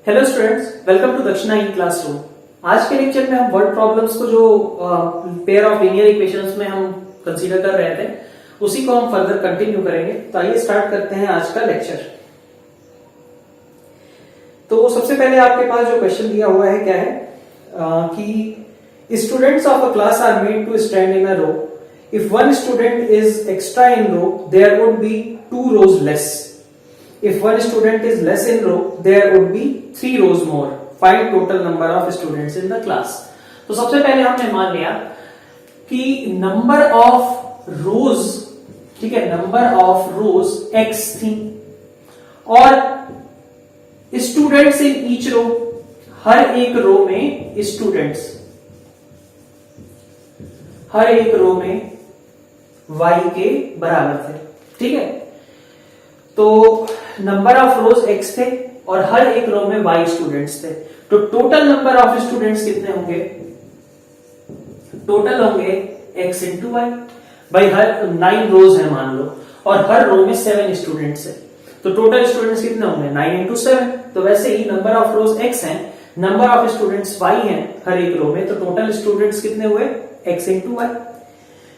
Hello students, welcome to दक्षिणा ई classroom. आज के लेक्चर में हम वर्ड प्रॉब्लम्स को जो पेयर ऑफ लीनियर इक्वेशंस में हम कंसीडर कर रहे थे उसी को हम फर्दर कंटिन्यू करेंगे। तो आइए स्टार्ट करते हैं आज का लेक्चर। तो सबसे पहले आपके पास जो क्वेश्चन दिया हुआ है क्या है कि students of a class are made to stand in a row. If one student is extra in row there would be 2 rows less. If one student is less in row, there would be 3 rows more. Find total number of students in the class. तो सबसे पहले हमने मान लिया कि number of रोज, ठीक है, number of rows x थी और स्टूडेंट्स इन ईच रो, हर एक रो में स्टूडेंट्स, हर एक रो में y के बराबर थे। ठीक है, तो नंबर ऑफ रोज x थे और हर एक रो में y स्टूडेंट्स थे। तो टोटल नंबर ऑफ स्टूडेंट्स कितने होंगे? टोटल होंगे x इंटू वाई। भाई हर 9 रोज है मान लो और हर रो में 7 स्टूडेंट्स है, तो टोटल स्टूडेंट्स कितने होंगे? 9 इंटू 7। तो वैसे ही नंबर ऑफ रोज x है, नंबर ऑफ स्टूडेंट्स y है हर एक रो में, तो टोटल स्टूडेंट्स कितने हुए? x into Y.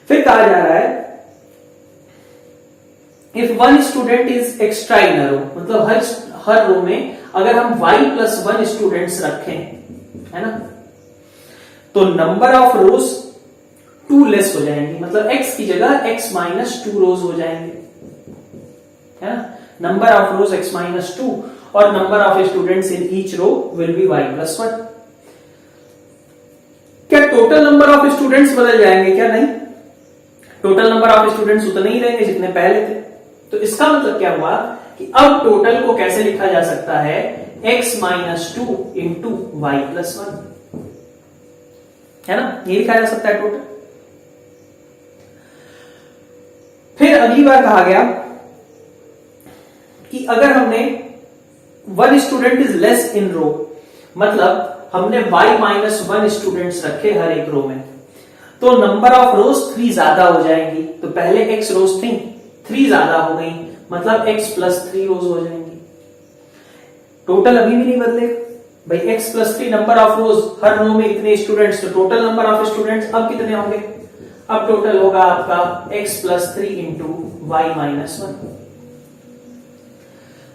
फिर कहा जा रहा है if one student is extra in row, मतलब हर रो में अगर हम y प्लस 1 स्टूडेंट्स रखें, है ना, तो नंबर ऑफ रोज 2 लेस हो जाएंगी, मतलब x की जगह x माइनस 2 रोज हो जाएंगे, है ना। Number of rows x minus 2 और number of students in each row will be y plus 1। क्या टोटल नंबर ऑफ स्टूडेंट्स बदल जाएंगे? क्या नहीं, टोटल नंबर ऑफ स्टूडेंट्स उतने ही रहेंगे जितने पहले थे। तो इसका मतलब क्या हुआ कि अब टोटल को कैसे लिखा जा सकता है? x minus 2 into y plus 1, है ना, ये लिखा जा सकता है टोटल। फिर अगली बार कहा गया कि अगर हमने 1 student is less in row, मतलब हमने y माइनस 1 स्टूडेंट्स रखे हर एक रो में, तो नंबर ऑफ रोज 3 ज्यादा हो जाएंगी। तो पहले x रोज थी, 3 ज्यादा हो गई, मतलब x प्लस 3 रोज हो जाएंगी। टोटल अभी भी नहीं बदलेगा भाई, x plus 3 number of rows, हर रो में इतने स्टूडेंट्स, तो टोटल नंबर ऑफ स्टूडेंट्स अब कितने होंगे? अब टोटल होगा आपका x plus 3 into y minus 1।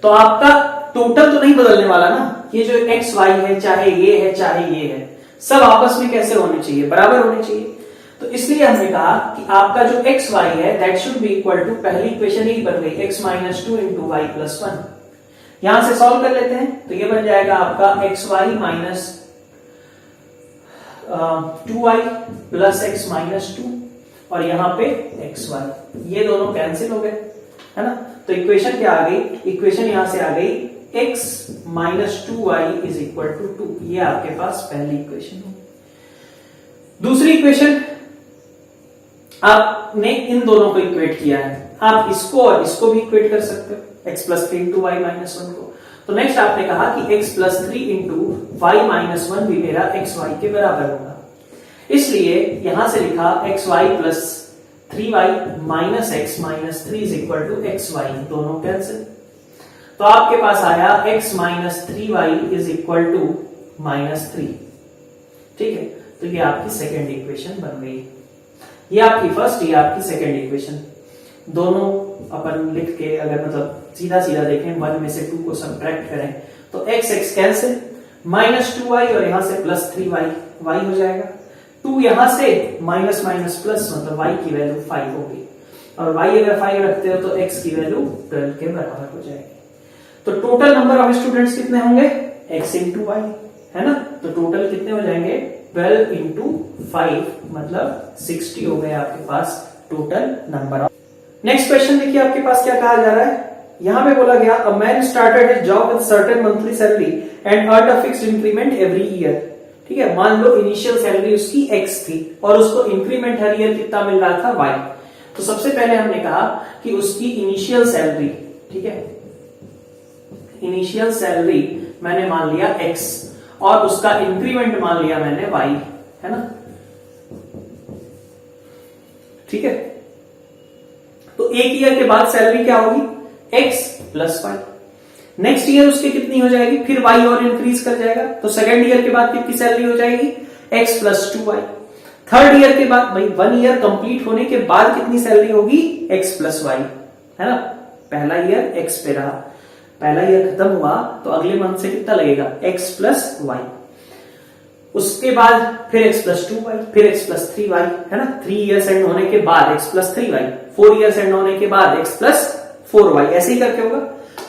तो आपका टोटल तो नहीं बदलने वाला ना, ये जो x y है, चाहे ये है चाहे ये है, सब आपस में कैसे होने चाहिए? बराबर होने चाहिए। तो इसलिए हमने कहा कि आपका जो x y है that should be equal to, पहली इक्वेशन ही बन गई x minus 2 into y plus 1। यहां से सॉल्व कर लेते हैं तो ये बन जाएगा आपका x y minus 2y plus x minus 2 और यहाँ पे एक्स वाई, ये दोनों कैंसिल हो गए, है ना। तो इक्वेशन क्या आ गई? इक्वेशन यहां से आ गई x minus 2y is equal to 2। ये आपके पास पहली इक्वेशन है। दूसरी इक्वेशन आपने इन दोनों को इक्वेट किया है, आप इसको और इसको भी इक्वेट कर सकते हो, x plus 3 into y minus 1 को। तो नेक्स्ट आपने कहा कि x plus 3 into y minus 1 भी मेरा एक्स वाई के बराबर होगा, इसलिए यहां से लिखा x y plus 3y minus x minus 3 is equal to x y, दोनों कैंसिल। तो आपके पास आया x minus 3y is equal to minus 3। ठीक है, तो ये आपकी सेकेंड इक्वेशन बन गई। ये आपकी फर्स्ट, ये आपकी सेकेंड इक्वेशन। दोनों अपन लिख के अगर मतलब सीधा सीधा देखें, 1 में से 2 को सब्ट्रैक्ट करें तो x x cancel, minus 2y और यहां से प्लस 3y, y हो जाएगा। 2 यहां से माइनस माइनस प्लस, मतलब y की वैल्यू 5 होगी, और y अगर 5 रखते हो तो x की वैल्यू 12 के बराबर हो जाएगी। तो टोटल नंबर ऑफ स्टूडेंट्स कितने होंगे? x इंटू वाई, है ना। तो टोटल कितने हो जाएंगे? 12 इंटू 5, मतलब 60 हो गए आपके पास total number of. Next question देखिए आपके पास क्या कहा जा रहा है। यहां पे बोला गया a man started his job with certain monthly salary and earned a fixed increment every year. ठीक है, मान लो इनिशियल सैलरी उसकी x थी और उसको इंक्रीमेंट हर ईयर कितना मिल रहा था? y। तो सबसे पहले हमने कहा कि उसकी इनिशियल सैलरी, ठीक है, इनिशियल सैलरी मैंने मान लिया x और उसका इंक्रीमेंट मान लिया मैंने y, है ना। ठीक है, तो एक ईयर के बाद सैलरी क्या होगी? x plus 5। नेक्स्ट ईयर उसकी कितनी हो जाएगी, फिर वाई और इंक्रीज कर जाएगा, तो सेकेंड ईयर के बाद कितनी सैलरी हो जाएगी, x plus 2y। Third year के बाद भाई 1 ईयर कंप्लीट होने के बाद कितनी सैलरी होगी, एक्स प्लस वाई, है ना। पहला ईयर एक्स पे रहा, पहला ईयर खत्म हुआ तो अगले मंथ से कितना लगेगा, एक्स प्लस वाई। उसके बाद फिर x प्लस 2y, फिर x प्लस 3y, है ना। 3 ईयर्स एंड होने के बाद x plus 3y, 4 years and होने के बाद x प्लस 4y, ऐसे ही करके होगा।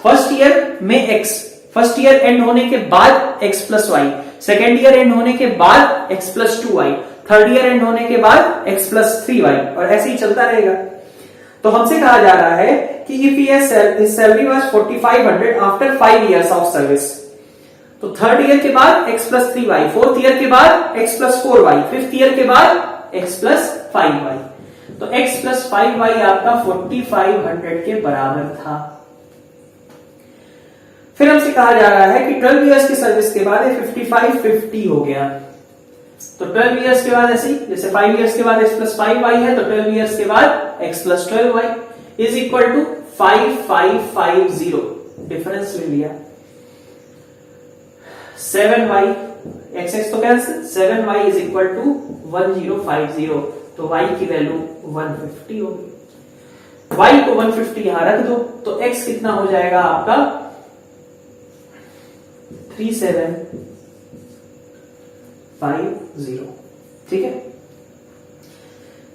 फर्स्ट ईयर में x, फर्स्ट ईयर एंड होने के बाद x plus y, second year and होने के बाद x plus 2y, third year and होने के बाद x प्लस 3y, और ऐसे ही चलता रहेगा। तो हमसे कहा जा रहा है कि if his salary was 4500 after 5 years of service, तो थर्ड ईयर के बाद x plus 3y, fourth year के बाद x plus 4y, fifth year के बाद x प्लस 5y, तो x प्लस 5y आपका 4500 के बराबर था। फिर हमसे कहा जा रहा है कि 12 इयर्स की सर्विस के बाद 5550 हो गया, तो 12 इयर्स के बाद ऐसे ही, जैसे 5 इयर्स के बाद x प्लस 5y है, तो 12 इयर्स के बाद x plus 12y is equal to 5550, difference ले लिया। 7y, x तो cancel, 7y is equal to 1050, तो y की वैल्यू 150 होगी। y को 150 यहां रख दो, तो x कितना हो जाएगा आपका 3750, ठीक है।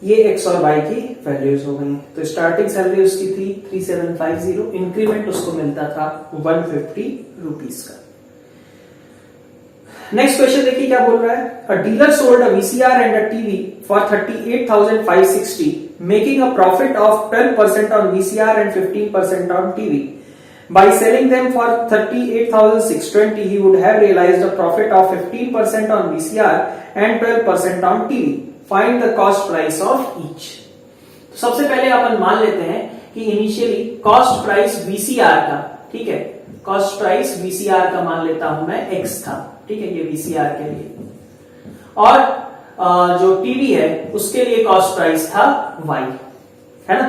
ये x और y की वैल्यूज हो गई। तो स्टार्टिंग सैलरी उसकी थी 3750, इंक्रीमेंट उसको मिलता था 150 रुपीज का। नेक्स्ट क्वेश्चन देखिए क्या बोल रहा है, अ dealer sold a VCR and a TV for 38,560 making a profit of 12% on VCR and 15% on TV. By selling them for 38,620, he would have realized a profit of 15% on VCR and 12% on TV. Find the cost price of each. तो सबसे पहले अपन मान लेते हैं कि initially cost price VCR का, ठीक है, कॉस्ट प्राइस VCR का मान लेता हूं मैं X था, ठीक है, ये VCR के लिए, और जो टीवी है उसके लिए कॉस्ट प्राइस था Y, है ना।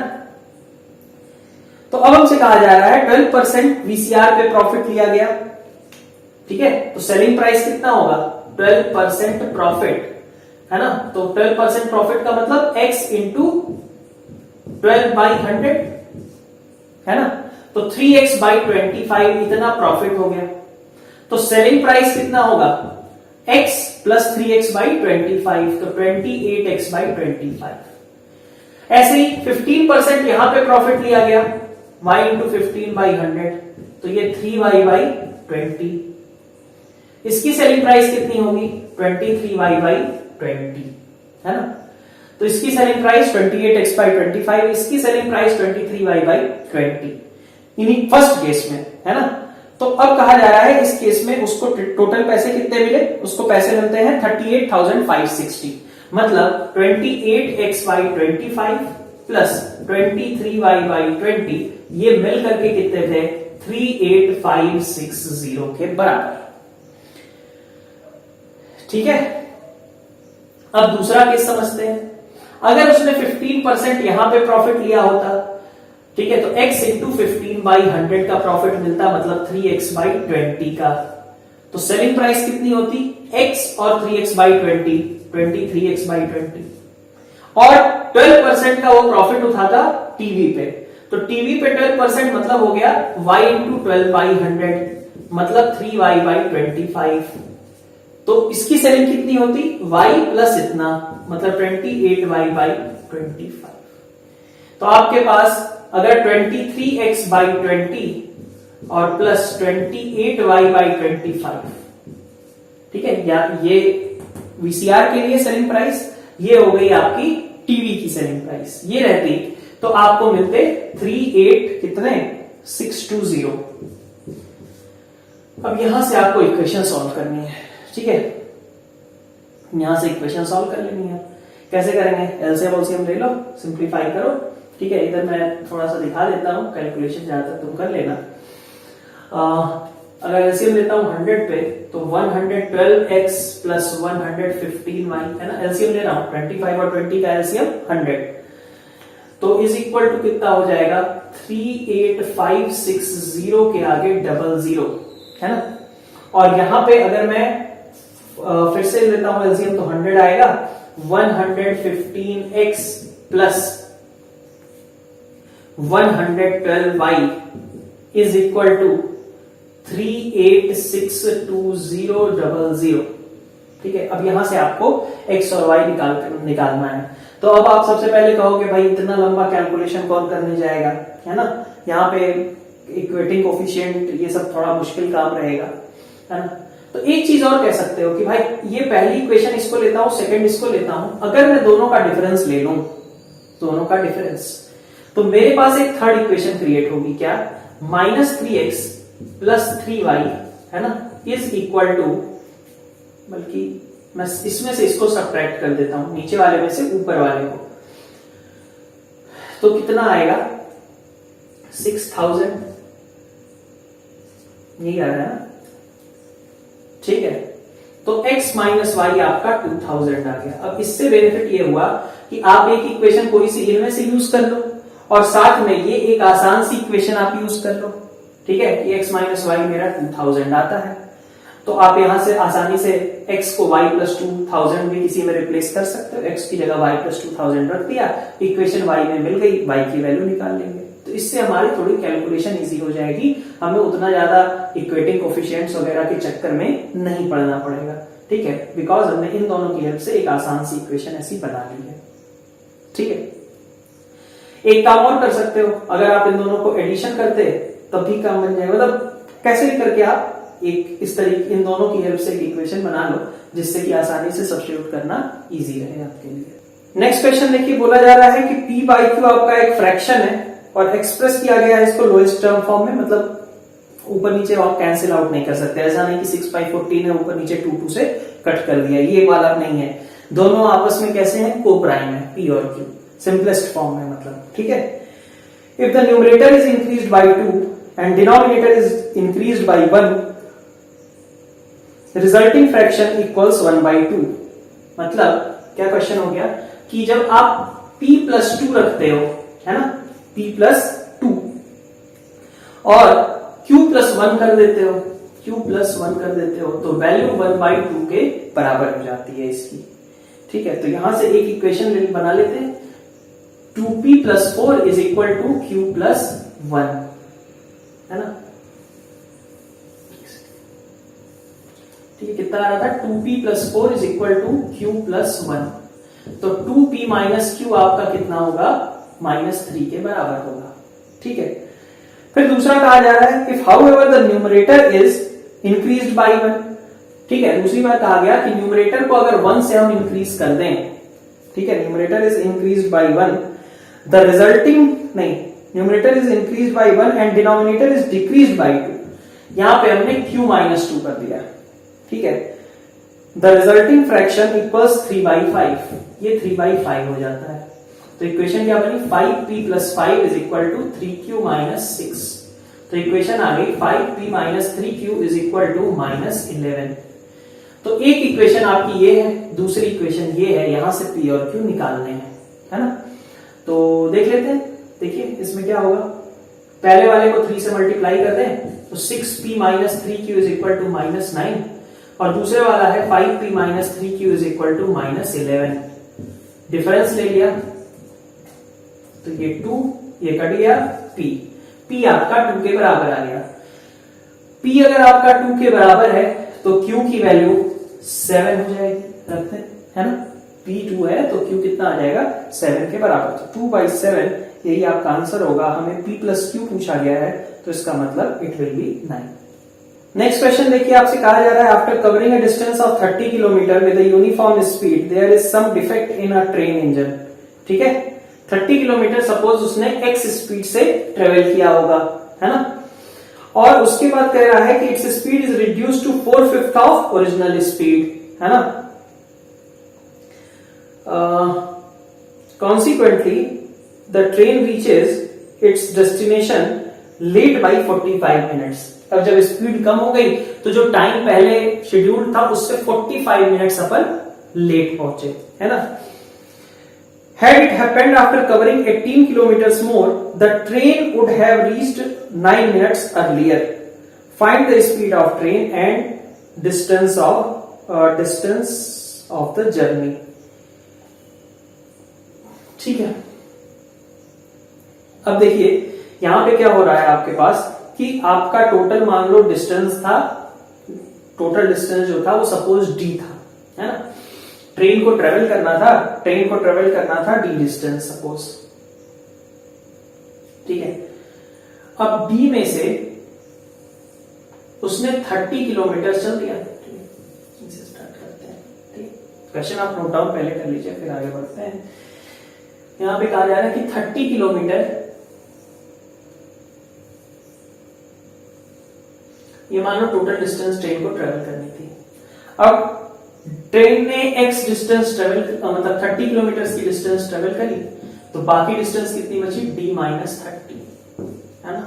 तो अब हमसे कहा जा रहा है 12% VCR पे प्रॉफिट लिया गया, ठीक है, तो सेलिंग प्राइस कितना होगा, 12% प्रॉफिट, है ना। तो 12% प्रॉफिट का मतलब x इंटू 12/100, है ना। तो 3x/25 इतना प्रॉफिट हो गया। तो सेलिंग प्राइस कितना होगा, x प्लस 3x/25, तो 28x/25। ऐसे ही 15% यहां पे प्रॉफिट लिया गया, y इंटू 15/100, तो ये 3y/20। इसकी सेलिंग प्राइस कितनी होगी, 23y/20, है ना। तो इसकी सेलिंग प्राइस 28x/25, इसकी सेलिंग प्राइस 23y/20, इन्हीं फर्स्ट केस में, है ना। तो अब कहा जा रहा है इस केस में उसको टोटल पैसे कितने मिले, उसको पैसे मिलते हैं 38,560, मतलब 28x/25 प्लस 23y/20, ये मिल करके कितने थे, 38,560 के बराबर, ठीक है। अब दूसरा केस समझते हैं, अगर उसने 15% यहां पे प्रॉफिट लिया होता, ठीक है, तो x इंटू 15/100 का प्रॉफिट मिलता, मतलब 3x/20 का। तो सेलिंग प्राइस कितनी होती, x और 3x/20, 23x/20, और 12% का वो प्रॉफिट उठाता टीवी पे, तो टीवी पे 12% मतलब हो गया y इंटू 12/100, मतलब 3y/25। तो इसकी सेलिंग कितनी होती, y प्लस इतना, मतलब 28y/25। तो आपके पास अगर 23x/20 और प्लस 28y/25, ठीक है, या ये वीसीआर के लिए सेलिंग प्राइस, ये हो गई आपकी टीवी की सेलिंग प्राइस, ये रहती तो आपको मिलते 38,620। अब यहां से आपको इक्वेशन सॉल्व करनी है, ठीक है, यहां से इक्वेशन सॉल्व कर लेनी है। कैसे करेंगे, एलसीएम एलसीएम ले लो, सिंप्लीफाई करो, ठीक है। इधर मैं थोड़ा सा दिखा देता हूं, कैलकुलेशन ज्यादातर तुम कर लेना। अगर एलसीएम लेता हूं 100 पे, तो 112x प्लस 115y, है ना। एलसीएम ले रहा हूं 25 और 20 का एलसीएम 100, तो इज इक्वल टू कितना हो जाएगा 38560 के आगे 00, है ना। और यहां पे अगर मैं फिर से लेता हूं एलसीएम तो 100 आएगा। 115x plus 112y is equal to 3862000। ठीक है, अब यहां से आपको x और y निकालना है। तो अब आप सबसे पहले कहोगे भाई इतना लंबा कैलकुलेशन कौन करने जाएगा, है ना। यहाँ पे इक्वेटिंग कोफिशिएंट ये सब थोड़ा मुश्किल काम रहेगा, है ना। तो एक चीज और कह सकते हो कि भाई ये पहली इक्वेशन इसको लेता हूं, सेकंड इसको लेता हूं, अगर मैं दोनों का डिफरेंस ले लूं, दोनों का डिफरेंस, तो मेरे पास एक थर्ड इक्वेशन क्रिएट होगी, क्या, -3x प्लस 3y, है ना, इज इक्वल टू, बल्कि मैं इसमें से इसको सब्ट्रैक्ट कर देता हूं, नीचे वाले में से ऊपर वाले को, तो कितना आएगा 6000, यही आ रहा है ना। ठीक है, तो x माइनस वाई आपका 2000 आ गया। अब इससे बेनिफिट ये हुआ कि आप एक इक्वेशन कोई सी इनमें से यूज कर लो और साथ में ये एक आसान सी इक्वेशन आप यूज कर लो। ठीक है, कि x माइनस वाई मेरा 2000 आता है, तो आप यहां से आसानी से x को y प्लस 2000 भी किसी में रिप्लेस कर सकते हो। x की जगह y प्लस 2000 रख दिया, इक्वेशन y में मिल गई, y की वैल्यू निकाल लेंगे। तो इससे हमारी थोड़ी कैलकुलेशन इजी हो जाएगी, हमें उतना ज्यादा इक्वेटिंग कोफिशिएंट्स वगैरह के चक्कर में नहीं पड़ना पड़ेगा। ठीक है, बिकॉज हमने इन दोनों की हेल्प से एक आसान सी इक्वेशन ऐसी बना ली है। ठीक है, एक काम और कर सकते हो, अगर आप इन दोनों को एडिशन करते तब भी काम बन जाएगा। मतलब कैसे भी करके आप एक इस तरीके इन दोनों की हेल्प से एक इक्वेशन बना लो जिससे कि आसानी से सब्स्टिट्यूट करना इजी रहे आपके लिए। नेक्स्ट क्वेश्चन देखिए, बोला जा रहा है कि p बाई क्यू आपका एक फ्रैक्शन है और एक्सप्रेस किया गया है इसको लोएस्ट टर्म फॉर्म में, मतलब ऊपर नीचे आप कैंसिल आउट नहीं कर सकते, ऐसा नहीं कि 6/14 है ऊपर नीचे 2 से कट कर दिया, ये वाला नहीं है। दोनों आपस में कैसे हैं, को प्राइम है, p और q, सिंपलेस्ट फॉर्म में मतलब। ठीक है, if the numerator is increased bye 2 and denominator is increased by 1, resulting fraction equals 1/2। मतलब क्या क्वेश्चन हो गया कि जब आप p प्लस 2 रखते हो, है ना, p प्लस 2 और q प्लस 1 कर देते हो, तो वैल्यू 1/2 के बराबर हो जाती है इसकी। ठीक है, तो यहां से एक इक्वेशन बना लेते हैं, 2p plus 4 is equal to q plus 1, है ना। ठीक है, कितना आ रहा था, 2p plus 4 is equal to q plus 1, तो 2p माइनस q आपका कितना होगा, -3 के बराबर होगा। ठीक है, फिर दूसरा कहा जा रहा है, if however the numerator is increased by 1। ठीक है, दूसरी बार कहा गया कि न्यूमरेटर को अगर 1 से हम इंक्रीज कर दें, ठीक है, numerator is increased by 1, the resulting, नहीं, numerator is increased by 1 and denominator is decreased by 2, यहां पे हमने q माइनस 2 कर दिया। ठीक है, द रिजल्टिंग फ्रैक्शन इक्वल्स 3/5, ये 3/5 हो जाता है। तो इक्वेशन क्या बनी, 5p plus 5 is equal to 3q minus 6। तो इक्वेशन आ गई 5p minus 3q is equal to -11। तो एक इक्वेशन आपकी ये है, दूसरी इक्वेशन ये है, यहां से p और q निकालने हैं, है ना। तो देख लेते हैं, देखिए इसमें क्या होगा, पहले वाले को 3 से मल्टीप्लाई कर दें तो 6p minus 3q is equal to -9, और दूसरे वाला है 5p minus 3q is equal to -11। Difference ले लिया तो ये 2, ये कट गया, p आपका 2 के बराबर आ गया। p अगर आपका 2 के बराबर है तो q की वैल्यू 7 हो जाएगी, रखते हैं, है ना, p 2 है तो q कितना आ जाएगा, 7 के बराबर। तो 2/7 यही आपका आंसर होगा। हमें p प्लस q पूछा गया है तो इसका मतलब it will be 9। Next question देखिए, आपसे कहा जा रहा है, after covering a distance of 30 kilometre with a uniform speed there is some defect in a train engine. ठीक है, 30 किलोमीटर सपोज उसने x स्पीड से ट्रेवल किया होगा, है ना, और उसके बाद कह रहा है कि its speed is reduced to 4/5 of original speed, है ना। Consequently the train reaches its destination late by 45 minutes. अब जब स्पीड कम हो गई तो जो टाइम पहले शेड्यूल था उससे 45 मिनट्स अपन लेट पहुंचे, है ना। Had it happened after covering 18 kilometers more, the train would have reached 9 minutes earlier. Find the speed of train and distance of the journey. ठीक है, अब देखिए यहां पे क्या हो रहा है आपके पास कि आपका टोटल मान लो डिस्टेंस था, टोटल डिस्टेंस जो था वो सपोज d था, है ना। ट्रेन को ट्रेवल करना था d डिस्टेंस सपोज, ठीक है। अब d में से उसने 30 किलोमीटर चल दिया, इसे स्टार्ट करते हैं, ठीक। क्वेश्चन आप नोट डाउन पहले कर लीजिए फिर आगे बढ़ते हैं। यहां पे कहा जा रहा है कि 30 किलोमीटर, ये मान लो टोटल डिस्टेंस ट्रेन को ट्रेवल करनी थी। अब ट्रेन ने x डिस्टेंस ट्रेवल मतलब 30 किलोमीटर की डिस्टेंस ट्रेवल करी, तो बाकी डिस्टेंस कितनी बची, d माइनस 30, है ना।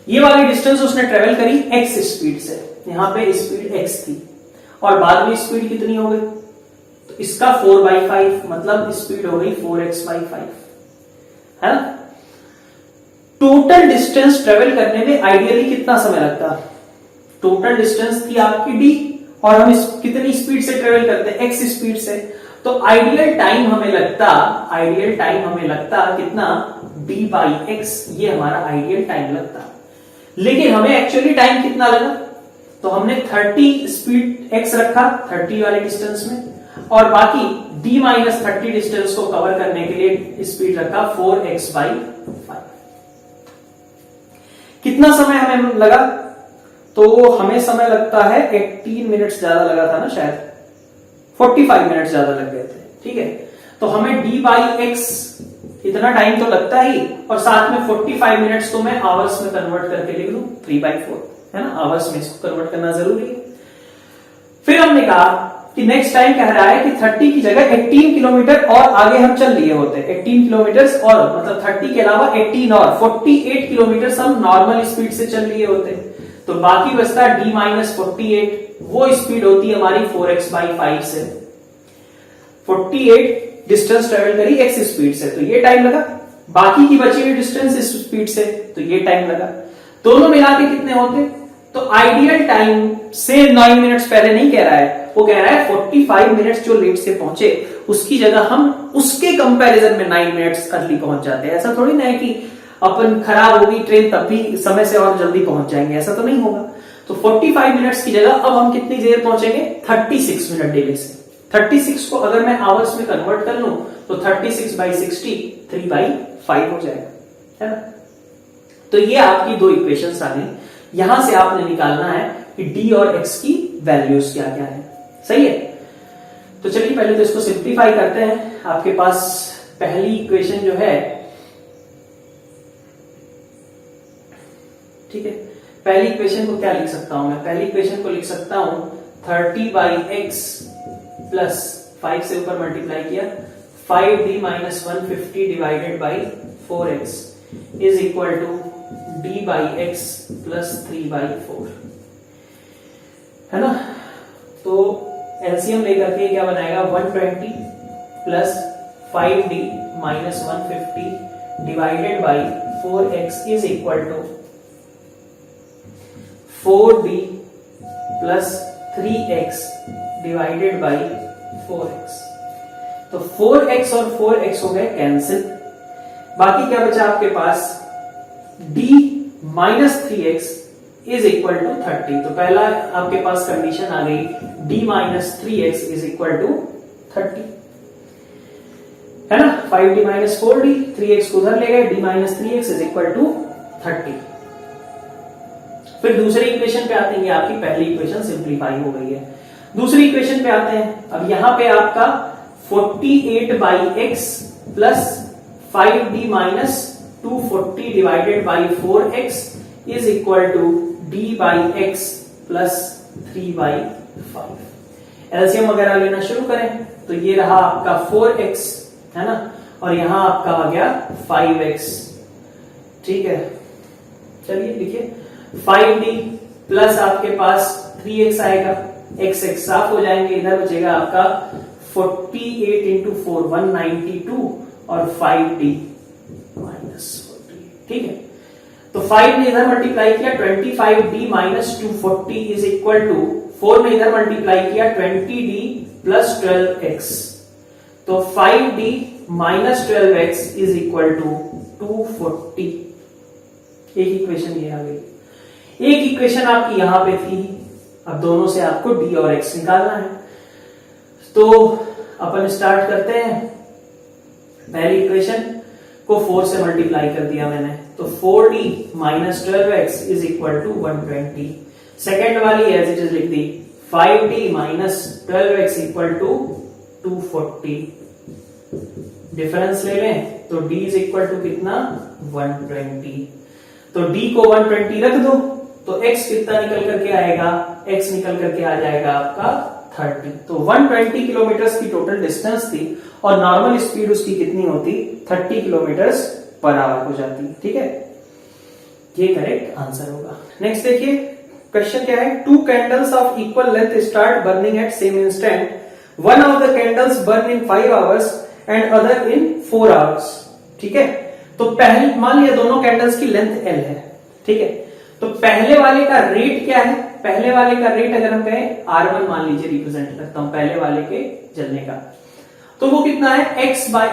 ये वाली डिस्टेंस उसने ट्रेवल करी x स्पीड से, यहां पे स्पीड x थी, और बाद में स्पीड कितनी हो गई, तो इसका 4/5 मतलब स्पीड हो गई 4x/5, है ना। टोटल डिस्टेंस ट्रेवल करने में आइडियली कितना समय लगता, टोटल डिस्टेंस थी आपकी d और हम कितनी स्पीड से ट्रेवल करते हैं, x स्पीड से, तो आइडियल टाइम हमें लगता कितना, d/x, ये हमारा आइडियल टाइम लगता। लेकिन हमें एक्चुअली टाइम कितना लगा, तो हमने 30 स्पीड x रखा 30 वाले डिस्टेंस में, और बाकी d-30 डिस्टेंस को कवर करने के लिए स्पीड रखा 4x/5। कितना समय हमें लगा, तो हमें समय लगता है 18 मिनट्स ज्यादा लगा था ना, शायद 45 मिनट्स ज्यादा लग गए थे, ठीक है। तो हमें d/x इतना टाइम तो लगता ही, और साथ में 45 मिनट्स तो मैं आवर्स में कन्वर्ट करके लिख लूं 3/4, है ना, आवर्स में इसको कन्वर्ट करना जरूरी है। फिर हमने कहा कि नेक्स्ट टाइम कह रहा है कि 30 की जगह 18 किलोमीटर और आगे हम चल लिए होते, 18 किलोमीटर और मतलब 30 के अलावा 18 और 48 किलोमीटर हम नॉर्मल स्पीड से चल लिए होते, तो बाकी बचता d-48, वो स्पीड होती है हमारी 4x/5 से। 48 डिस्टेंस ट्रेवल करी x स्पीड से, तो ये टाइम लगा, बाकी की बची हुई डिस्टेंस इस स्पीड से, तो ये टाइम लगा। दोनों मिला के कितने होते, तो आइडियल टाइम से 9 मिनट्स पहले नहीं कह रहा है, वो कह रहा है 45 मिनट्स जो लेट से पहुंचे उसकी जगह हम उसके कंपैरिजन में 9 मिनट्स अर्ली पहुंच जाते हैं। ऐसा थोड़ी ना है कि अपन खराब होगी ट्रेन तब भी समय से और जल्दी पहुंच जाएंगे, ऐसा तो नहीं होगा। तो 45 मिनट्स की जगह अब हम कितनी देर पहुंचेंगे, 36 मिनट डिले से। 36 को अगर मैं आवर्स में कन्वर्ट कर लूं तो 36/60 3/5 हो जाएगा, है ना। तो ये आपकी दो इक्वेशंस आ गई। यहां से आपने निकालना है कि d और x की वैल्यूज क्या क्या है, सही है। तो चलिए पहले तो इसको सिंप्लीफाई करते हैं। आपके पास पहली इक्वेशन जो है, ठीक है, पहली इक्वेशन को क्या लिख सकता हूं मैं, पहली इक्वेशन को लिख सकता हूं 30/x प्लस 5 से ऊपर मल्टीप्लाई किया 5d-150 divided by 4x is equal to d/x plus 3/4, है ना। तो एलसीएम लेकर के क्या बनाएगा, 120 plus 5d-150 divided by 4x is equal to 4d plus 3x divided by 4x। तो 4x और 4x हो गए कैंसिल, बाकी क्या बचा आपके पास, d minus 3x is equal to 30। तो पहला आपके पास कंडीशन आ गई d minus 3x is equal to 30, है ना। 5d माइनस 4d, 3x को उधर ले गए, d minus 3x is equal to 30। फिर दूसरी इक्वेशन पे आते हैं, ये आपकी पहली इक्वेशन सिंप्लीफाई हो गई है। दूसरी इक्वेशन पे आते हैं, अब यहां पे आपका 48/x plus 5d minus 240 divided by 4x is equal to d/x plus 3/5। LCM वगैरह लेना शुरू करें तो ये रहा आपका 4x, है ना, और यहां आपका आ गया 5x, ठीक है। चलिए लिखिए 5d प्लस आपके पास 3x आएगा, x साफ हो जाएंगे, इधर बचेगा आपका 48 इंटू 4 192 और 5d माइनस 48। ठीक है, तो 5 ने इधर मल्टीप्लाई किया 25d minus 240 is equal to 4 ने इधर मल्टीप्लाई किया 20d प्लस 12x, तो 5d minus 12x is equal to 240। एक इक्वेशन ये आ गई, एक इक्वेशन आपकी यहां पे थी। अब दोनों से आपको d और x निकालना है, तो अपन स्टार्ट करते हैं। पहली इक्वेशन को 4 से मल्टीप्लाई कर दिया मैंने, तो 4d minus 12x is equal to 120। Second वाली एज इट इज लिख दी 5d minus 12x equal to 240। Difference ले लें तो d इज इक्वल टू कितना 120, तो d को 120 रख दो तो x कितना निकल करके आएगा, x निकल करके आ जाएगा आपका 30। तो 120 किलोमीटर की टोटल डिस्टेंस थी और नॉर्मल स्पीड उसकी कितनी होती 30 किलोमीटर पर आवर हो जाती। ठीक है, ये करेक्ट आंसर होगा। नेक्स्ट देखिए क्वेश्चन क्या है, 2 candles of equal length start burning at same instant, one of the candles burn in 5 hours and other in 4 hours. ठीक है, तो पहले मान लिया दोनों कैंडल्स की लेंथ L है। ठीक है, तो पहले वाले का रेट क्या है, पहले वाले का रेट अगर हम कहें R1 मान लीजिए, रिप्रेजेंट करता हूं पहले वाले के जलने का, तो वो कितना है x बाय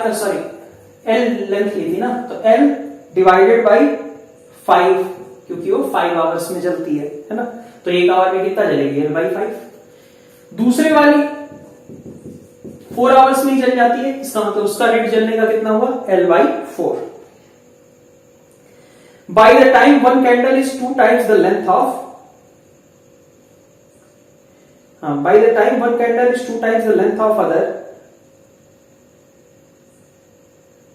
L लेंथ ली थी ना, तो L डिवाइडेड बाई 5, क्योंकि वो 5 आवर्स में जलती है ना, तो 1 आवर में कितना जलेगी L बाई 5। दूसरे वाली 4 आवर्स में ही जल जाती है, इसका मतलब उसका रेट जलने का कितना हुआ L by 4। By the time one candle is 2 times the length of, by the time one candle is 2 times the length of other,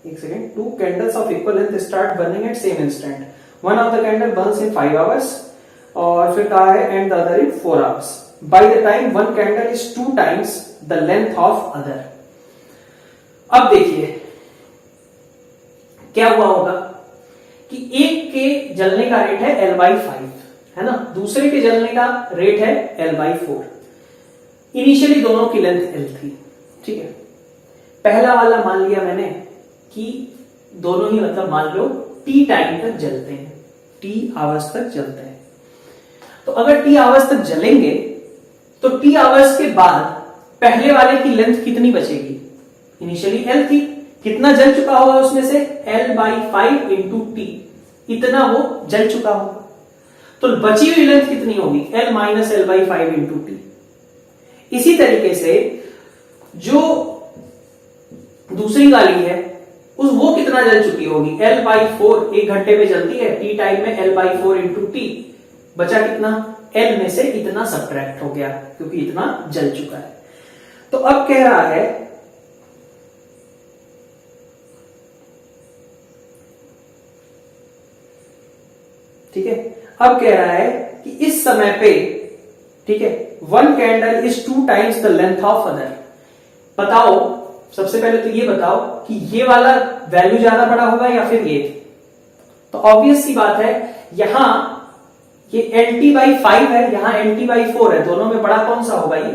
एक second, 2 candles of equal length start burning at same instant, one of the candle burns in 5 hours और फिर कहा है and the other in 4 hours, by the time one candle is 2 times the length of other। अब देखिए क्या हुआ होगा कि एक के जलने का रेट है L by 5 है ना, दूसरे के जलने का रेट है L by 4। इनिशियली दोनों की लेंथ L थी। ठीक है, पहला वाला मान लिया मैंने कि दोनों ही मतलब मान लो T टाइम तक जलते हैं, T आवर्स तक जलते हैं। तो अगर T आवर्स तक जलेंगे तो T आवर्स के बाद पहले वाले की लेंथ कितनी बचेगी, इनिशियली L थी, कितना जल चुका होगा उसमें से L by 5 इंटू T, इतना वो जल चुका होगा। तो बची हुई लेंथ कितनी होगी L minus L by 5 into T। इसी तरीके से जो दूसरी वाली है वो कितना जल चुकी होगी L by 4, 1 घंटे में जलती है, T टाइम में L by 4 इंटू T, बचा कितना L में से इतना सब्ट्रैक्ट हो गया क्योंकि इतना जल चुका है। तो अब कह रहा है ठीक है, अब कह रहा है कि इस समय पे ठीक है one candle is 2 times the length of other. बताओ सबसे पहले तो ये बताओ कि ये वाला वैल्यू ज्यादा बड़ा होगा या फिर ये। तो ऑब्वियस सी बात है, यहां ये LT by 5 है, यहां LT by 4 है, दोनों में बड़ा कौन सा होगा ये।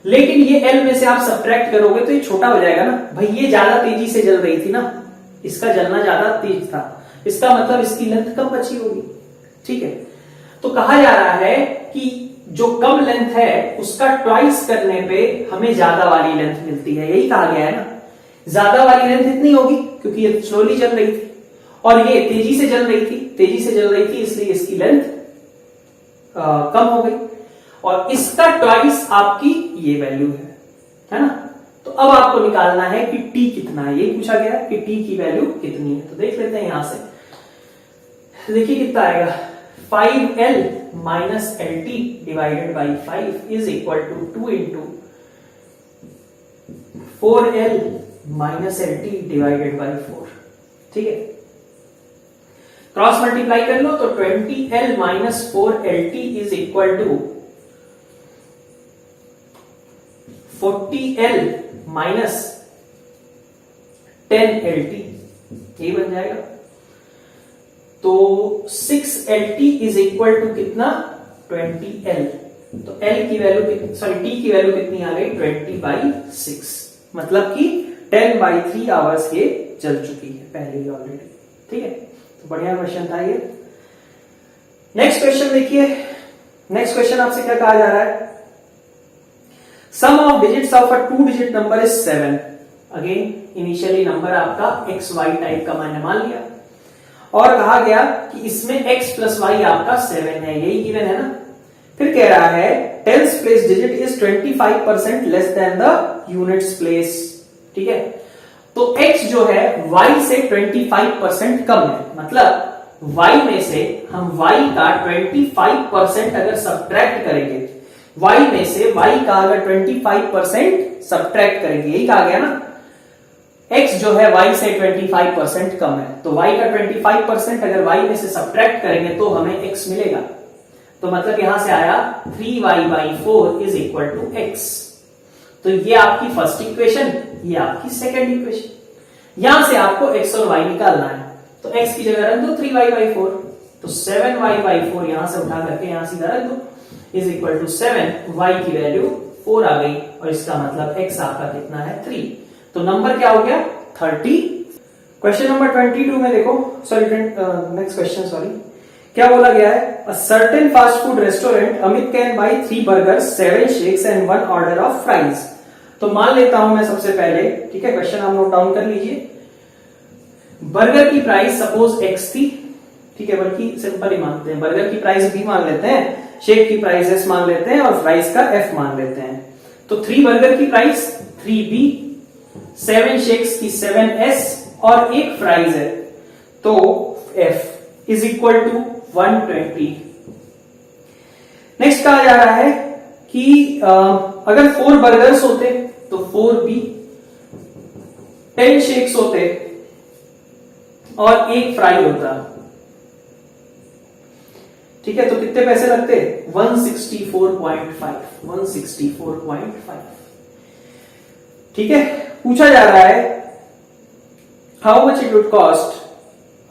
लेकिन ये L में से आप सब्ट्रैक्ट करोगे तो ये छोटा हो जाएगा ना भाई, ये ज्यादा तेजी से जल रही थी ना, इसका जलना ज्यादा तेज था, इसका मतलब इसकी लेंथ कम बची होगी। ठीक है, तो कहा जा रहा है कि जो कम लेंथ है उसका ट्वाइस करने पे हमें ज्यादा वाली लेंथ मिलती है, यही कहा गया है ना। ज्यादा वाली लेंथ इतनी होगी क्योंकि ये स्लोली जल रही थी और ये तेजी से जल रही थी, इसलिए इसकी लेंथ कम हो गई, और इसका ट्वाइस आपकी ये वैल्यू है ना। तो अब आपको निकालना है कि T कितना है, ये पूछा गया कि T की वैल्यू कितनी है। तो देख लेते हैं यहां से, देखिए कितना आएगा 5L minus LT divided by 5 is equal to 2 into 4L minus LT divided by 4। ठीक है, क्रॉस मल्टीप्लाई कर लो तो 20L minus 4LT is equal to 40L minus 10LT, ये बन जाएगा। तो 6LT इज इक्वल टू कितना 20L। तो L की वैल्यू T की वैल्यू कितनी आ गई 20/6, मतलब कि 10/3 आवर्स ये चल चुकी है पहले ही ऑलरेडी। ठीक है, तो बढ़िया क्वेश्चन था ये। नेक्स्ट क्वेश्चन देखिए, नेक्स्ट क्वेश्चन आपसे क्या कहा जा रहा है, sum of digits of a 2 digit number is 7। Again initially number आपका एक्स वाई टाइप का मैंने मान लिया और कहा गया कि इसमें x प्लस वाई आपका 7 है, यही गिवन है ना। फिर कह रहा है tens place digit is 25% less than the units place. ठीक है, तो x जो है y से 25% कम है, मतलब y में से हम y का 25% अगर सब्ट्रैक्ट करेंगे, y में से y का अगर 25% सब्ट्रैक्ट करेंगे, यही कहा गया ना, x जो है y से 25% कम है, तो y का 25% अगर y में से सब्ट्रैक्ट करेंगे तो हमें x मिलेगा। तो मतलब यहां से आया 3y/4 is equal to x। तो ये आपकी फर्स्ट इक्वेशन, ये आपकी सेकंड इक्वेशन। यहां से आपको x और y निकालना है, तो x की जगह रख दो 3y/4, तो 7y/4 यहां से उठा करके यहां सीधा रख दो, इज इक्वल टू 7, y की वैल्यू 4 आ गई और इसका मतलब x आपका कितना है 3। तो नंबर क्या हो गया 30। क्वेश्चन नंबर 22 में देखो, सॉरी नेक्स्ट क्वेश्चन, सॉरी क्या बोला गया है, a certain fast food restaurant Amit can buy 3 burgers 7 shakes and 1 order of fries. तो मान लेता हूं मैं सबसे पहले, ठीक है, क्वेश्चन आप नोट डाउन कर लीजिए। बर्गर की प्राइस सपोज x थी, ठीक है, बल्कि सिंपल ही मानते हैं, बर्गर की प्राइस b मान लेते हैं, शेक की प्राइस s मान लेते हैं और फ्राइज का f मान लेते हैं। तो 3 बर्गर की प्राइस 3b, 7 शेक्स की 7s और एक फ्राइज है तो f is equal to 120। Next कहा जा रहा है कि अगर 4 बर्गर्स होते तो 4b, 10 शेक्स होते और एक फ्राई होता, ठीक है, तो कितने पैसे लगते 164.5, 164.5। ठीक है, पूछा जा रहा है how much it would cost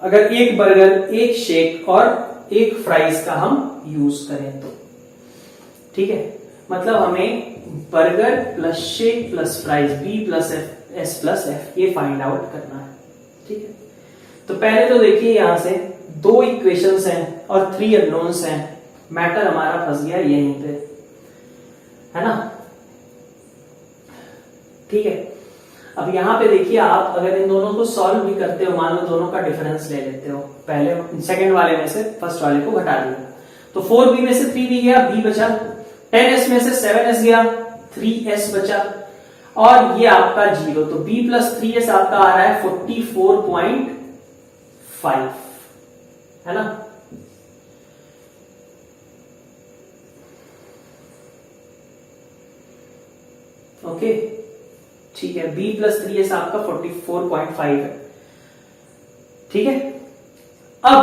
अगर एक बर्गर, एक शेक और एक फ्राइज का हम यूज करें तो। ठीक है, मतलब हमें burger plus shake plus fries B plus S plus F ये फाइंड आउट करना है। ठीक है, तो पहले तो देखिए यहां से 2 इक्वेशंस हैं और 3 अननोन्स हैं, मैटर हमारा फंस गया यहीं पे, है ना। ठीक है, अब यहां पे देखिए आप अगर इन दोनों को सॉल्व भी करते हो, मान लो दोनों का डिफरेंस ले लेते हो, पहले सेकंड वाले में से फर्स्ट वाले को घटा दिया, तो 4b में से 3b गया, b बचा, 10s में से 7s गया, 3s बचा और ये आपका 0, तो b प्लस 3s आपका आ रहा है 44.5, है ना। ओके, ठीक है, b प्लस 3s आपका 44.5 है। ठीक है, अब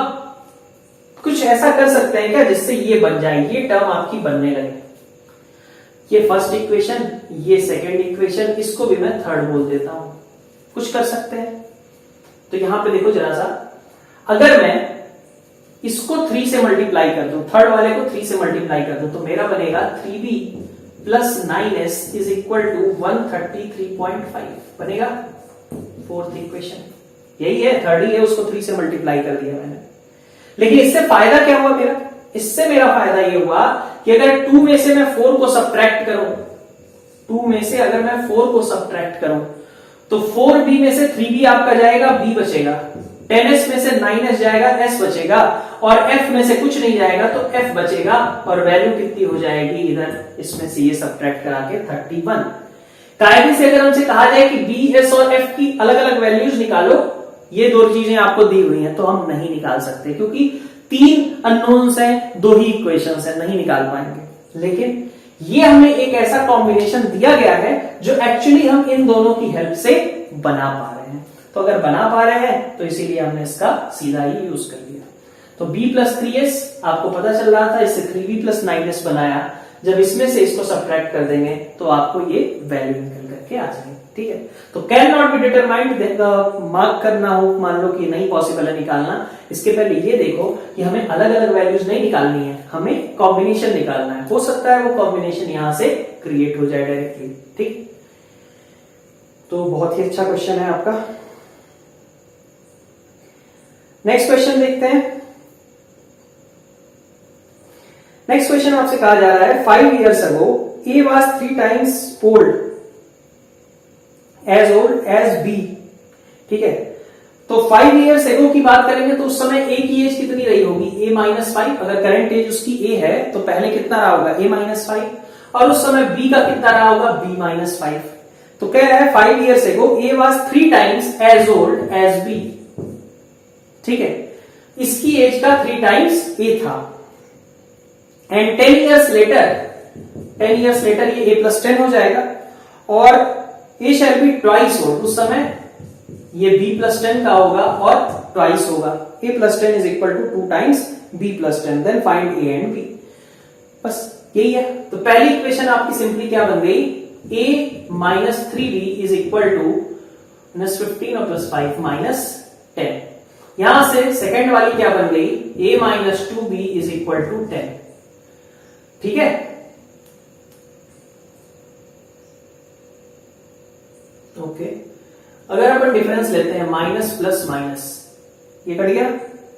कुछ ऐसा कर सकते हैं क्या जिससे ये बन जाए, ये टर्म आपकी बनने लगे, ये फर्स्ट इक्वेशन, ये सेकंड इक्वेशन, इसको भी मैं थर्ड बोल देता हूं, कुछ कर सकते हैं। तो यहां पे देखो जरा सा, अगर मैं इसको 3 से मल्टीप्लाई कर दूं, थर्ड वाले को 3 से मल्टीप्लाई कर दूं, तो मेरा बनेगा 3b plus 9s is equal to 133.5 बनेगा। फोर्थ इक्वेशन यही है, थर्ड ही है, उसको 3 से मल्टीप्लाई कर दिया मैंने। लेकिन इससे फायदा क्या हुआ मेरा, इससे मेरा फायदा ये हुआ कि अगर 2 में से मैं 4 को सब्ट्रैक्ट करूं, 2 में से अगर मैं 4 को सब्ट्रैक्ट करूं तो 4b में से 3b आपका जाएगा, b बचेगा, 10s में से 9s जाएगा, s बचेगा और f में से कुछ नहीं जाएगा तो f बचेगा और वैल्यू कितनी हो जाएगी इधर, इसमें से ये सब्ट्रैक्ट करा के 31। कायदे से अगर हमसे कहा जाए कि b, s और f की अलग अलग वैल्यूज निकालो, ये 2 चीजें आपको दी हुई हैं, तो हम नहीं निकाल सकते क्योंकि 3 अननोन्स हैं, 2 ही इक्वेशंस हैं, नहीं निकाल पाएंगे। लेकिन ये हमें एक ऐसा कॉम्बिनेशन दिया गया है जो एक्चुअली हम इन दोनों की हेल्प से बना पा रहे हैं। तो अगर बना पा रहे हैं तो इसीलिए हमने इसका सीधा ही यूज कर लिया। तो b प्लस 3s आपको पता चल रहा था, इससे 3b प्लस 9s बनाया, जब इसमें से इसको सब्ट्रैक्ट कर देंगे तो आपको ये वैल्यू निकल गई। करके आ जाएंगे, ठीक है। तो can not be determined mark करना हो, मान लो कि नहीं पॉसिबल है निकालना, इसके पहले ये देखो कि हमें अलग अलग वैल्यूज नहीं निकालनी है, हमें कॉम्बिनेशन निकालना है। हो सकता है वो कॉम्बिनेशन यहां से क्रिएट हो जाए डायरेक्टली, ठीक। तो बहुत ही अच्छा क्वेश्चन है आपका। नेक्स्ट क्वेश्चन देखते हैं। नेक्स्ट क्वेश्चन आपसे कहा जा रहा है 5 years ago A was 3 times as old as B, ठीक है। तो 5 years ago की बात करेंगे तो उस समय A की एज कितनी रही होगी, A -5। अगर करंट एज उसकी A है तो पहले कितना रहा होगा, A -5, और उस समय B का कितना रहा होगा, B -5। तो कह रहा है 5 years ago A was 3 times as old as B, ठीक है। इसकी एज का 3 times A था। एंड 10 years later ये A + 10 हो जाएगा, और A shall be twice old, उस समय ये B + 10 का होगा और ट्वाइस होगा। A + 10 is equal to 2 times B + 10, then find A and B। बस यही है। तो पहली इक्वेशन आपकी सिंपली क्या बन गई, A - 3B is equal to -15 और +5 - 10। यहां से सेकंड वाली क्या बन गई, A - 2B is equal to 10, ठीक है। ओके, अगर अपन डिफरेंस लेते हैं माइनस प्लस माइनस, ये कट गया,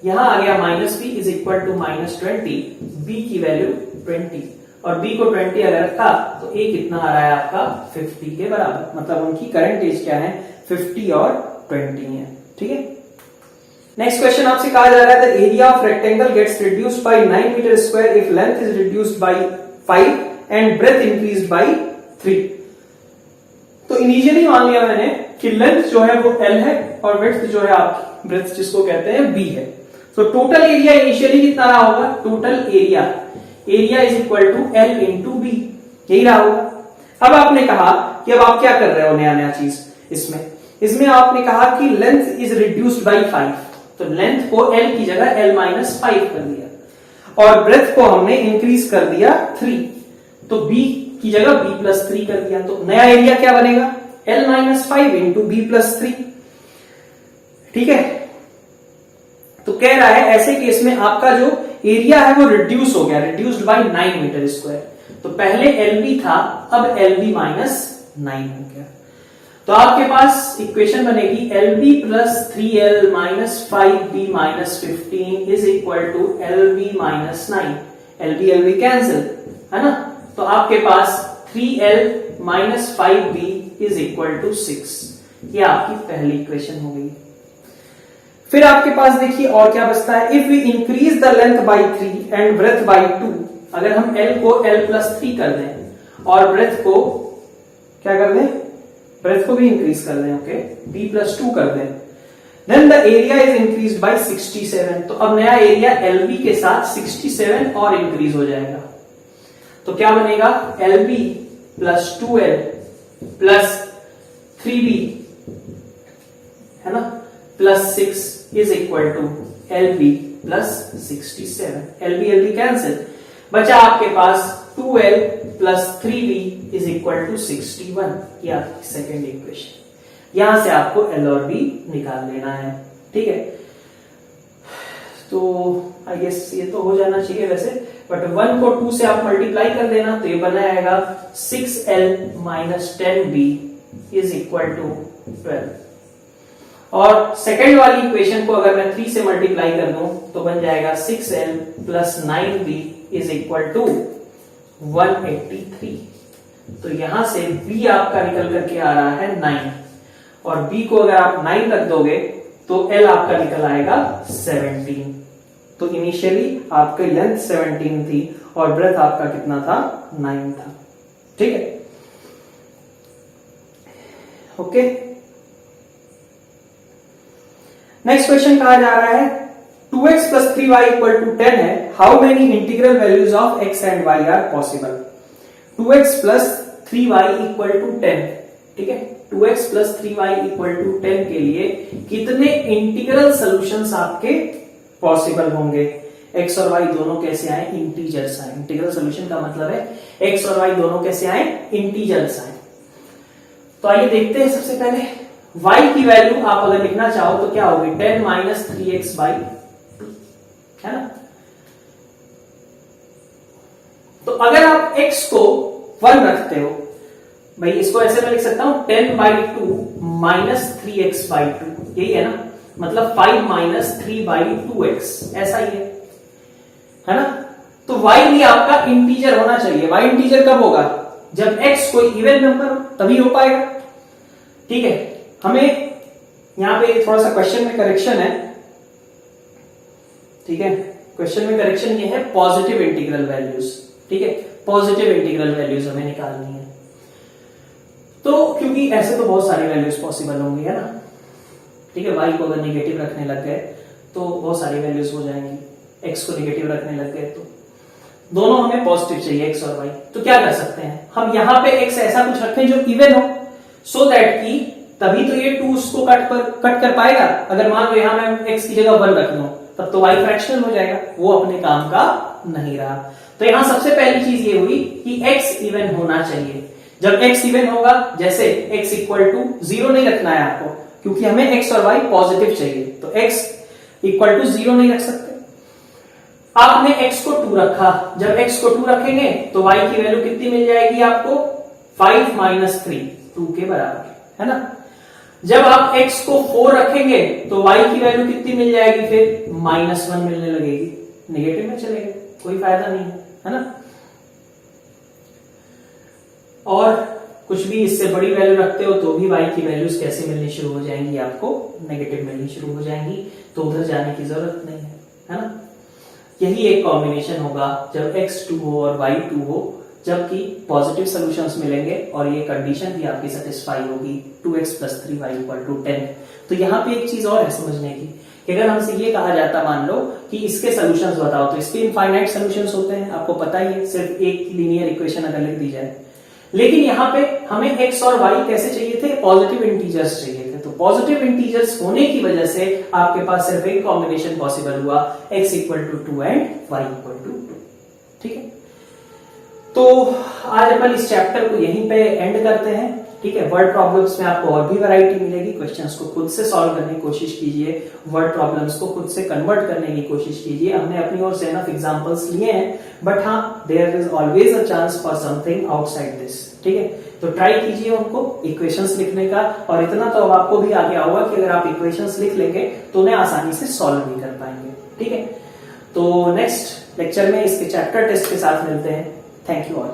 यहां आ गया -b is equal to -20, b की वैल्यू 20, और b को 20 अगर रखा तो a कितना आ रहा है आपका 50 के बराबर। मतलब उनकी करंट एज क्या है, 50 और 20 है, ठीक है। नेक्स्ट क्वेश्चन आपसे कहा जा रहा है the area of rectangle gets reduced by 9 metre square if length is reduced by 5 and breadth increased by 3। तो इनिशियली मान लिया मैंने कि लेंथ जो है वो L है और विड्थ जो है आपकी ब्रेथ जिसको कहते हैं B है। तो टोटल एरिया इनिशियली कितना रहा होगा, total area is equal to L into B, यही रहा होगा। अब आपने कहा कि अब आप क्या कर रहे हो, नया चीज इसमें आपने कहा कि लेंथ इज रिड्यूस्ड बाय 5, तो लेंथ को L की जगह L - 5 कर दिया, और ब्रेथ को हमने इंक्रीज कर दिया 3, तो B की जगह B + 3 कर दिया। तो नया एरिया क्या बनेगा, L - 5 इंटू B + 3, ठीक है। तो कह रहा है ऐसे केस में आपका जो एरिया है वो रिड्यूस हो गया, रिड्यूस्ड बाय 9 मीटर स्क्वायर। तो पहले LB था, अब LB - 9 हो गया। तो आपके पास इक्वेशन बनेगी LB + 3L - 5B - 15 is equal to LB - 9। LB cancel, है ना। तो आपके पास 3L - 5B is equal to 6। ये आपकी पहली इक्वेशन हो गई। फिर आपके पास देखिए और क्या बचता है, if we increase the length by 3 and breadth by 2, अगर हम L को L + 3 कर दें और ब्रेथ को क्या कर दें, ब्रेथ को भी इंक्रीज कर दें, ओके, B + 2 कर दें, then the area is increased by 67। तो अब नया एरिया LB के साथ 67 और इंक्रीज हो जाएगा। तो क्या बनेगा, LB + 2L + 3B, है ना, +6 is equal to LB + 67। LB cancel, बचा आपके पास 2L + 3B is equal to 61। ये आपकी सेकेंड इक्वेशन। यहां से आपको L और B निकाल लेना है, ठीक है। तो आई गेस ये तो हो जाना चाहिए वैसे, बट 1 को 2 से आप मल्टीप्लाई कर देना, तो ये बनाएगा 6L - 10B is equal to 12। और सेकेंड वाली इक्वेशन को अगर मैं 3 से मल्टीप्लाई कर दूं तो बन जाएगा 6L + 9B is equal to 183। तो यहां से B आपका निकल करके आ रहा है 9, और B को अगर आप 9 रख दोगे तो L आपका निकल आएगा 17। तो इनिशियली आपकी लेंथ 17 थी और ब्रेथ आपका कितना था, 9 था, ठीक है। ओके, नेक्स्ट क्वेश्चन कहा जा रहा है 2x + 3y = 10 है, how many integral values of x and y are possible. 2x + 3y = 10, ठीक है। 2x + 3y = 10 के लिए कितने इंटीग्रल सॉल्यूशंस आपके पॉसिबल होंगे। x और y दोनों कैसे आए, इंटीजर्स आए। इंटीग्रल सॉल्यूशन का मतलब है x और y दोनों कैसे आए, इंटीजर्स आए। तो तो आइए देखते हैं सबसे पहले y की वैल्यू आप अगर लिखना चाहो तो क्या होगी 10 माइनस 3x बाई, है ना। तो अगर आप x को 1 रखते हो, भाई इसको ऐसे मैं लिख सकता हूं 10/2 माइनस 3x बाई 2, यही है ना, मतलब 5 माइनस 3/2x, ऐसा ही है ना। तो y भी आपका इंटीजर होना चाहिए। y इंटीजर कब होगा? जब x कोई इवन नंबर हो, तभी हो पाएगा। ठीक है, हमें यहां पे थोड़ा सा क्वेश्चन में करेक्शन है। ठीक है, क्वेश्चन में करेक्शन ये है पॉजिटिव इंटीग्रल वैल्यूज। ठीक है, पॉजिटिव इंटीग्रल वैल्यूज हमें निकालनी है। तो क्योंकि ऐसे तो बहुत सारी वैल्यूज पॉसिबल होंगी, है ना। ठीक है, y को अगर निगेटिव रखने लग गए तो बहुत सारी वैल्यूज हो जाएंगी, x को निगेटिव रखने लग गए तो दोनों हमें पॉजिटिव चाहिए x और y। तो क्या कर सकते हैं हम, यहां पे x ऐसा कुछ रखें जो इवन हो, सो दैट कि तभी तो ये 2 उसको कट कर पाएगा। अगर मान लो यहां मैं x की जगह 1 रख लूं तब तो y फ्रैक्शनल हो जाएगा, वो अपने काम का नहीं रहा। तो यहां सबसे पहली चीज ये हुई कि x इवन होना चाहिए। जब x इवन होगा, जैसे x इक्वल टू 0 नहीं रखना है आपको, क्योंकि हमें x और y पॉजिटिव चाहिए, तो x इक्वल टू 0 नहीं रख सकते। आपने x को 2 रखा, जब x को 2 रखेंगे तो y की वैल्यू कितनी मिल जाएगी आपको? 5 माइनस 3, 2 के बराबर, है ना। जब आप x को 4 रखेंगे तो y की वैल्यू कितनी मिल जाएगी? फिर -1 मिलने लगेगी, नेगेटिव में चलेगा, कोई फायदा नहीं है ना। और कुछ भी इससे बड़ी वैल्यू रखते हो तो भी y की वैल्यूज कैसे मिलनी शुरू हो जाएंगी? आपको नेगेटिव मिलनी शुरू हो जाएंगी, तो उधर जाने की जरूरत नहीं है ना। यही एक कॉम्बिनेशन होगा जब x 2 हो और y 2 हो, जबकि पॉजिटिव सॉल्यूशंस मिलेंगे और ये कंडीशन भी आपकी सेटिस्फाई होगी 2x + 3y = 10। तो यहाँ पे एक चीज और है समझने की, कि अगर हमसे ये कहा जाता, मान लो कि इसके सॉल्यूशंस बताओ, तो इसके इनफाइनाइट सॉल्यूशंस होते हैं, आपको पता ही है, सिर्फ एक लीनियर इक्वेशन अगर लिख दी जाए। लेकिन यहाँ पे हमें x और y कैसे चाहिए थे? पॉजिटिव इंटीजर्स चाहिए थे। तो पॉजिटिव इंटीजर्स होने की वजह से आपके पास सिर्फ एक कॉम्बिनेशन पॉसिबल हुआ, x = 2 एंड y = 2। ठीक है, तो आज अपन इस चैप्टर को यहीं पे एंड करते हैं। ठीक है, वर्ड प्रॉब्लम्स में आपको और भी वैरायटी मिलेगी, क्वेश्चंस को खुद से सॉल्व करने की कोशिश कीजिए, वर्ड प्रॉब्लम्स को खुद से कन्वर्ट करने की कोशिश कीजिए। हमने अपनी ओर से एनफ एग्जांपल्स लिए हैं, बट हाँ, there is always a chance for something outside this. ठीक है, तो ट्राई कीजिए उनको इक्वेशंस लिखने का, और इतना तो अब आपको भी आ गया होगा कि अगर आप इक्वेशंस लिख लेंगे तो उन्हें आसानी से सॉल्व भी कर पाएंगे। ठीक है, तो नेक्स्ट लेक्चर में इसके चैप्टर टेस्ट के साथ मिलते हैं। Thank you all.